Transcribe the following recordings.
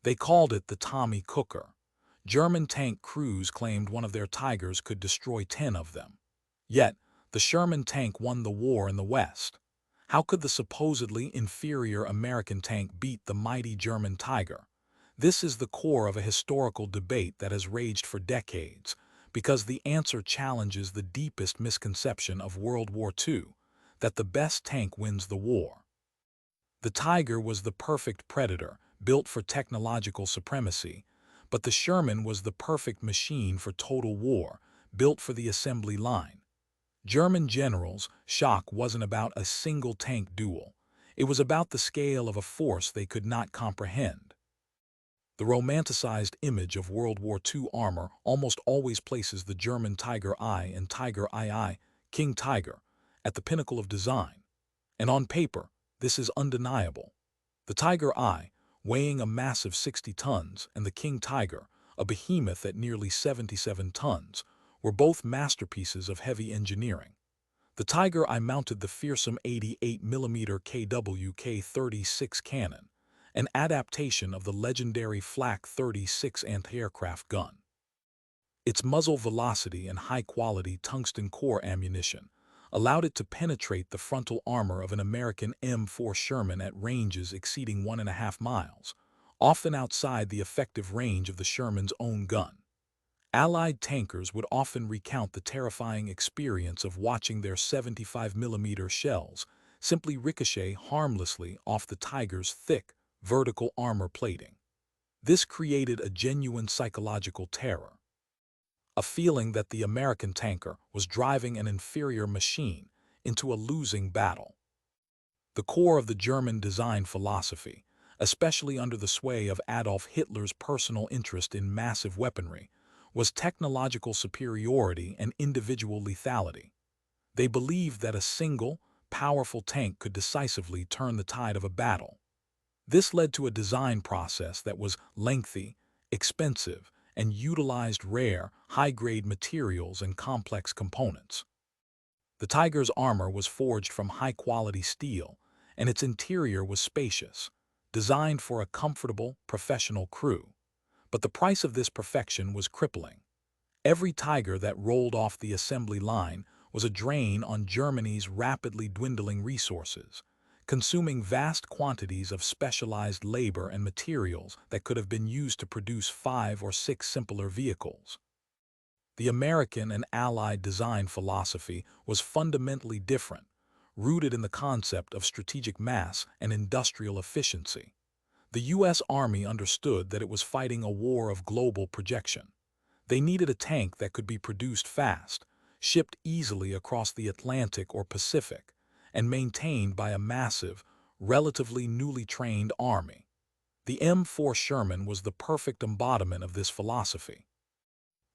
They called it the Tommy Cooker. German tank crews claimed one of their Tigers could destroy 10 of them. Yet, the Sherman tank won the war in the West. How could the supposedly inferior American tank beat the mighty German Tiger? This is the core of a historical debate that has raged for decades, because the answer challenges the deepest misconception of World War II, that the best tank wins the war. The Tiger was the perfect predator, built for technological supremacy, but the Sherman was the perfect machine for total war, built for the assembly line. German generals' shock wasn't about a single tank duel. It was about the scale of a force they could not comprehend. The romanticized image of World War II armor almost always places the German Tiger I and Tiger II, King Tiger, at the pinnacle of design. And on paper, this is undeniable. The Tiger I, weighing a massive 60 tons, and the King Tiger, a behemoth at nearly 77 tons, were both masterpieces of heavy engineering. The Tiger I mounted the fearsome 88mm KWK-36 cannon, an adaptation of the legendary Flak 36 anti-aircraft gun. Its muzzle velocity and high-quality tungsten core ammunition allowed it to penetrate the frontal armor of an American M4 Sherman at ranges exceeding 1.5 miles, often outside the effective range of the Sherman's own gun. Allied tankers would often recount the terrifying experience of watching their 75mm shells simply ricochet harmlessly off the Tiger's thick, vertical armor plating. This created a genuine psychological terror, a feeling that the American tanker was driving an inferior machine into a losing battle. The core of the German design philosophy, especially under the sway of Adolf Hitler's personal interest in massive weaponry, was technological superiority and individual lethality. They believed that a single, powerful tank could decisively turn the tide of a battle. This led to a design process that was lengthy, expensive, and utilized rare, high-grade materials and complex components. The Tiger's armor was forged from high-quality steel, and its interior was spacious, designed for a comfortable, professional crew. But the price of this perfection was crippling. Every Tiger that rolled off the assembly line was a drain on Germany's rapidly dwindling resources, consuming vast quantities of specialized labor and materials that could have been used to produce 5 or 6 simpler vehicles. The American and Allied design philosophy was fundamentally different, rooted in the concept of strategic mass and industrial efficiency. The U.S. Army understood that it was fighting a war of global projection. They needed a tank that could be produced fast, shipped easily across the Atlantic or Pacific, and maintained by a massive, relatively newly trained army. The M4 Sherman was the perfect embodiment of this philosophy.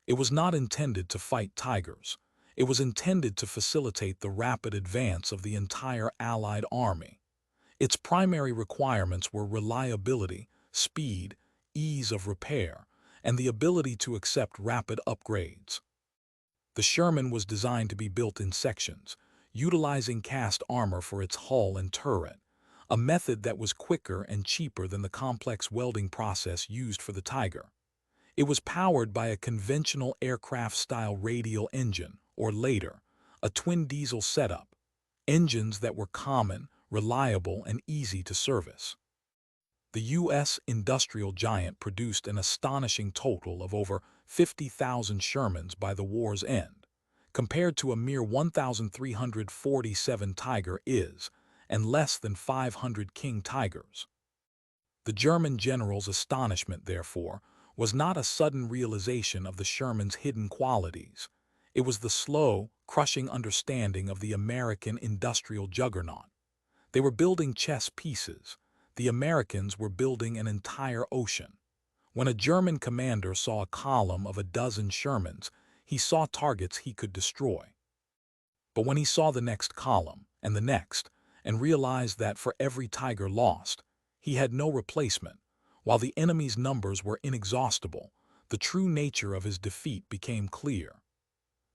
It was not intended to fight Tigers. It was intended to facilitate the rapid advance of the entire Allied army. Its primary requirements were reliability, speed, ease of repair, and the ability to accept rapid upgrades. The Sherman was designed to be built in sections, utilizing cast armor for its hull and turret, a method that was quicker and cheaper than the complex welding process used for the Tiger. It was powered by a conventional aircraft-style radial engine, or later, a twin-diesel setup, engines that were common, reliable, and easy to service. The U.S. industrial giant produced an astonishing total of over 50,000 Shermans by the war's end, compared to a mere 1,347 Tiger IIs and less than 500 King Tigers. The German general's astonishment, therefore, was not a sudden realization of the Sherman's hidden qualities. It was the slow, crushing understanding of the American industrial juggernaut. They were building chess pieces. The Americans were building an entire ocean. When a German commander saw a column of a dozen Shermans, he saw targets he could destroy. But when he saw the next column, and realized that for every Tiger lost, he had no replacement, while the enemy's numbers were inexhaustible, the true nature of his defeat became clear.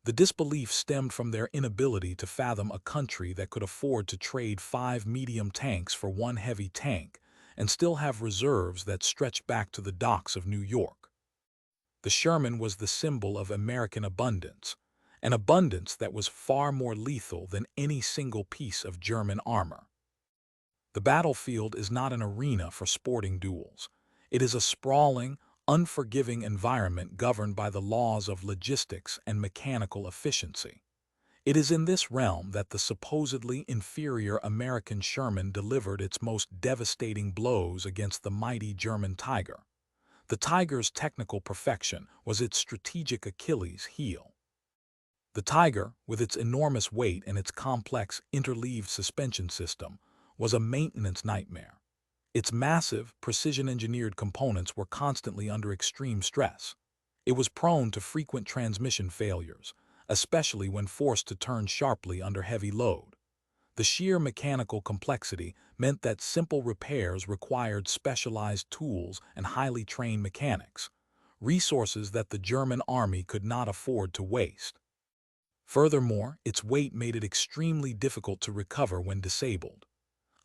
The disbelief stemmed from their inability to fathom a country that could afford to trade 5 medium tanks for 1 heavy tank, and still have reserves that stretch back to the docks of New York. The Sherman was the symbol of American abundance, an abundance that was far more lethal than any single piece of German armor. The battlefield is not an arena for sporting duels. It is a sprawling, unforgiving environment governed by the laws of logistics and mechanical efficiency. It is in this realm that the supposedly inferior American Sherman delivered its most devastating blows against the mighty German Tiger. The Tiger's technical perfection was its strategic Achilles heel. The Tiger, with its enormous weight and its complex interleaved suspension system, was a maintenance nightmare. Its massive, precision-engineered components were constantly under extreme stress. It was prone to frequent transmission failures, especially when forced to turn sharply under heavy load. The sheer mechanical complexity meant that simple repairs required specialized tools and highly trained mechanics, resources that the German army could not afford to waste. Furthermore, its weight made it extremely difficult to recover when disabled.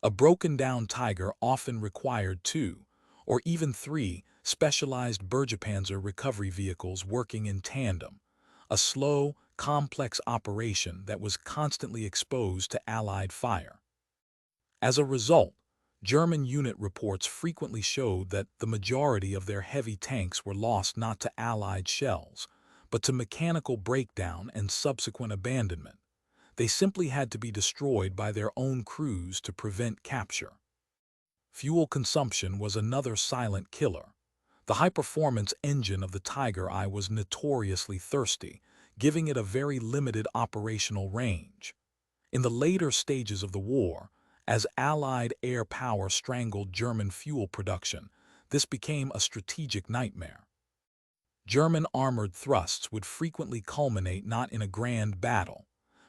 A broken-down Tiger often required 2, or even 3, specialized Bergepanzer recovery vehicles working in tandem, a slow, complex operation that was constantly exposed to Allied fire. As a result, German unit reports frequently showed that the majority of their heavy tanks were lost not to Allied shells, but to mechanical breakdown and subsequent abandonment. They simply had to be destroyed by their own crews to prevent capture. Fuel consumption was another silent killer. The high-performance engine of the Tiger I was notoriously thirsty, giving it a very limited operational range. In the later stages of the war, as Allied air power strangled German fuel production, this became a strategic nightmare. German armored thrusts would frequently culminate not in a grand battle,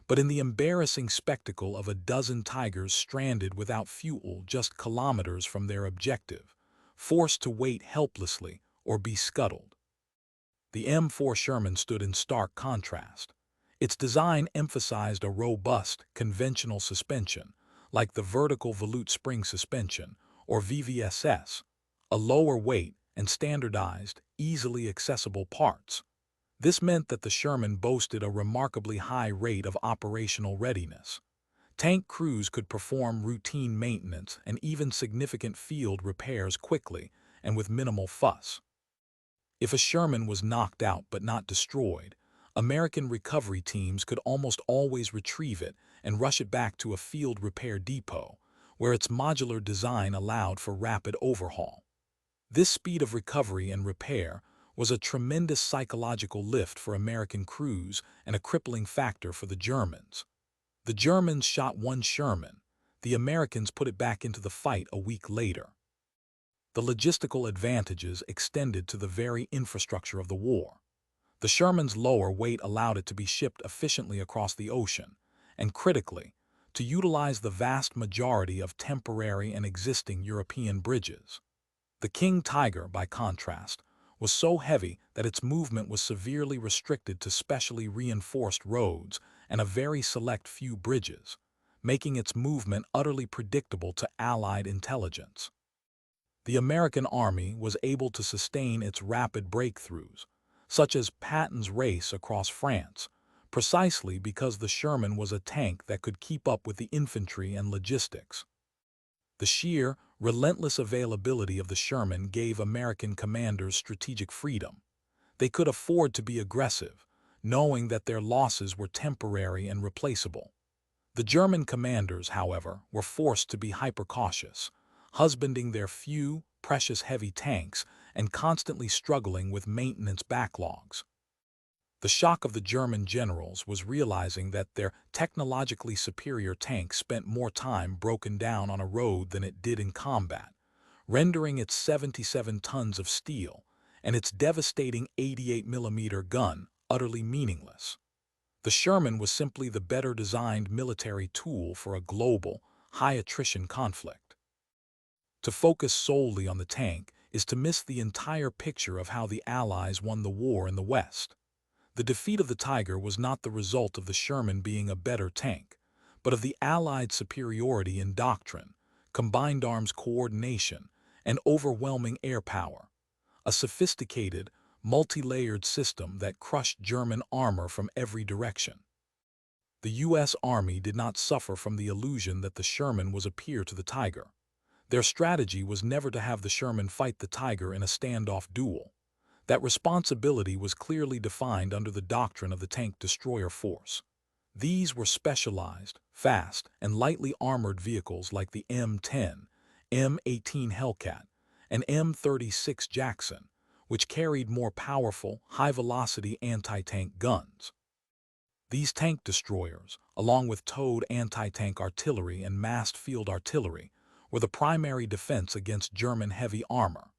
but in the embarrassing spectacle of a dozen Tigers stranded without fuel just kilometers from their objective, forced to wait helplessly or be scuttled. The M4 Sherman stood in stark contrast. Its design emphasized a robust, conventional suspension, like the vertical volute spring suspension, or VVSS, a lower weight and standardized, easily accessible parts. This meant that the Sherman boasted a remarkably high rate of operational readiness. Tank crews could perform routine maintenance and even significant field repairs quickly and with minimal fuss. If a Sherman was knocked out but not destroyed, American recovery teams could almost always retrieve it and rush it back to a field repair depot, where its modular design allowed for rapid overhaul. This speed of recovery and repair was a tremendous psychological lift for American crews and a crippling factor for the Germans. The Germans shot one Sherman. The Americans put it back into the fight a week later. The logistical advantages extended to the very infrastructure of the war. The Sherman's lower weight allowed it to be shipped efficiently across the ocean, and critically, to utilize the vast majority of temporary and existing European bridges. The King Tiger, by contrast, was so heavy that its movement was severely restricted to specially reinforced roads and a very select few bridges, making its movement utterly predictable to Allied intelligence. The American Army was able to sustain its rapid breakthroughs, such as Patton's race across France, precisely because the Sherman was a tank that could keep up with the infantry and logistics. The sheer, relentless availability of the Sherman gave American commanders strategic freedom. They could afford to be aggressive, knowing that their losses were temporary and replaceable. The German commanders, however, were forced to be hyper-cautious, husbanding their few, precious heavy tanks and constantly struggling with maintenance backlogs. The shock of the German generals was realizing that their technologically superior tanks spent more time broken down on a road than it did in combat, rendering its 77 tons of steel and its devastating 88mm gun utterly meaningless. The Sherman was simply the better-designed military tool for a global, high-attrition conflict. To focus solely on the tank is to miss the entire picture of how the Allies won the war in the West. The defeat of the Tiger was not the result of the Sherman being a better tank, but of the Allied superiority in doctrine, combined arms coordination, and overwhelming air power, a sophisticated, multi-layered system that crushed German armor from every direction. The U.S. Army did not suffer from the illusion that the Sherman was a peer to the Tiger. Their strategy was never to have the Sherman fight the Tiger in a standoff duel. That responsibility was clearly defined under the doctrine of the tank destroyer force. These were specialized, fast, and lightly armored vehicles like the M10, M18 Hellcat, and M36 Jackson, which carried more powerful, high-velocity anti-tank guns. These tank destroyers, along with towed anti-tank artillery and massed field artillery, were the primary defense against German heavy armor.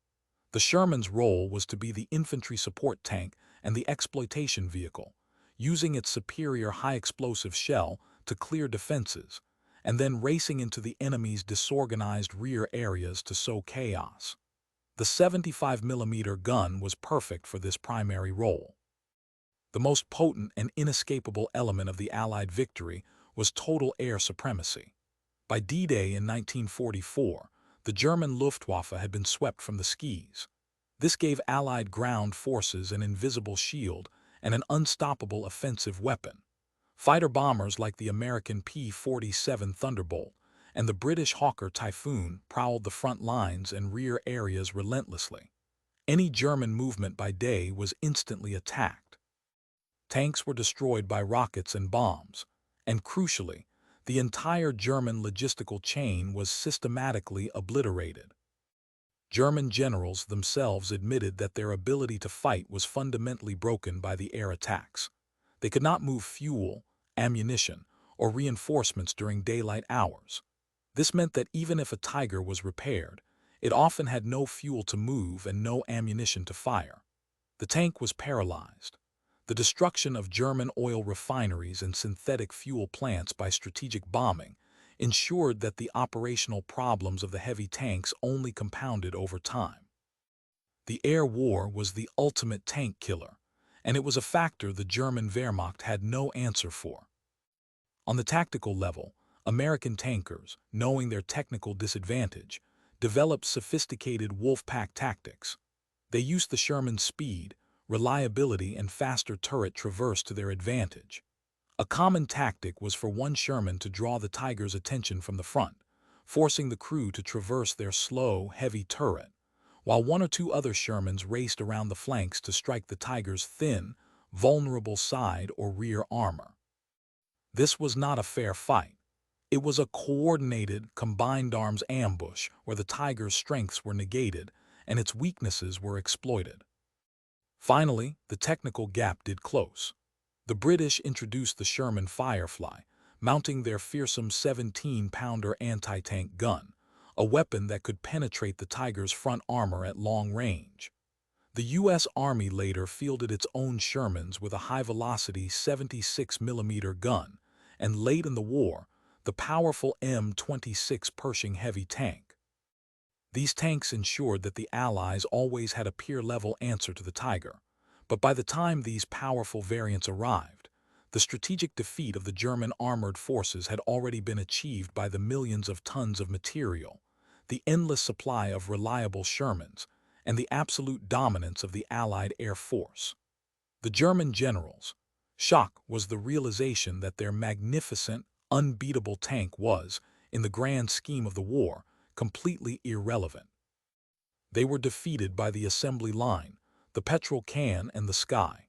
The Sherman's role was to be the infantry support tank and the exploitation vehicle, using its superior high-explosive shell to clear defenses, and then racing into the enemy's disorganized rear areas to sow chaos. The 75mm gun was perfect for this primary role. The most potent and inescapable element of the Allied victory was total air supremacy. By D-Day in 1944, the German Luftwaffe had been swept from the skies. This gave Allied ground forces an invisible shield and an unstoppable offensive weapon. Fighter bombers like the American P-47 Thunderbolt and the British Hawker Typhoon prowled the front lines and rear areas relentlessly. Any German movement by day was instantly attacked. Tanks were destroyed by rockets and bombs, and crucially, the entire German logistical chain was systematically obliterated. German generals themselves admitted that their ability to fight was fundamentally broken by the air attacks. They could not move fuel, ammunition, or reinforcements during daylight hours. This meant that even if a Tiger was repaired, it often had no fuel to move and no ammunition to fire. The tank was paralyzed. The destruction of German oil refineries and synthetic fuel plants by strategic bombing ensured that the operational problems of the heavy tanks only compounded over time. The air war was the ultimate tank killer, and it was a factor the German Wehrmacht had no answer for. On the tactical level, American tankers, knowing their technical disadvantage, developed sophisticated wolf-pack tactics. They used the Sherman's speed, reliability, and faster turret traverse to their advantage. A common tactic was for one Sherman to draw the Tiger's attention from the front, forcing the crew to traverse their slow, heavy turret, while one or two other Shermans raced around the flanks to strike the Tiger's thin, vulnerable side or rear armor. This was not a fair fight. It was a coordinated, combined arms ambush where the Tiger's strengths were negated and its weaknesses were exploited. Finally, the technical gap did close. The British introduced the Sherman Firefly, mounting their fearsome 17-pounder anti-tank gun, a weapon that could penetrate the Tiger's front armor at long range. The U.S. Army later fielded its own Shermans with a high-velocity 76mm gun, and late in the war, the powerful M26 Pershing heavy tank. These tanks ensured that the Allies always had a peer-level answer to the Tiger, but by the time these powerful variants arrived, the strategic defeat of the German armored forces had already been achieved by the millions of tons of material, the endless supply of reliable Shermans, and the absolute dominance of the Allied Air Force. The German generals' shock was the realization that their magnificent, unbeatable tank was, in the grand scheme of the war, completely irrelevant. They were defeated by the assembly line, the petrol can, and the sky.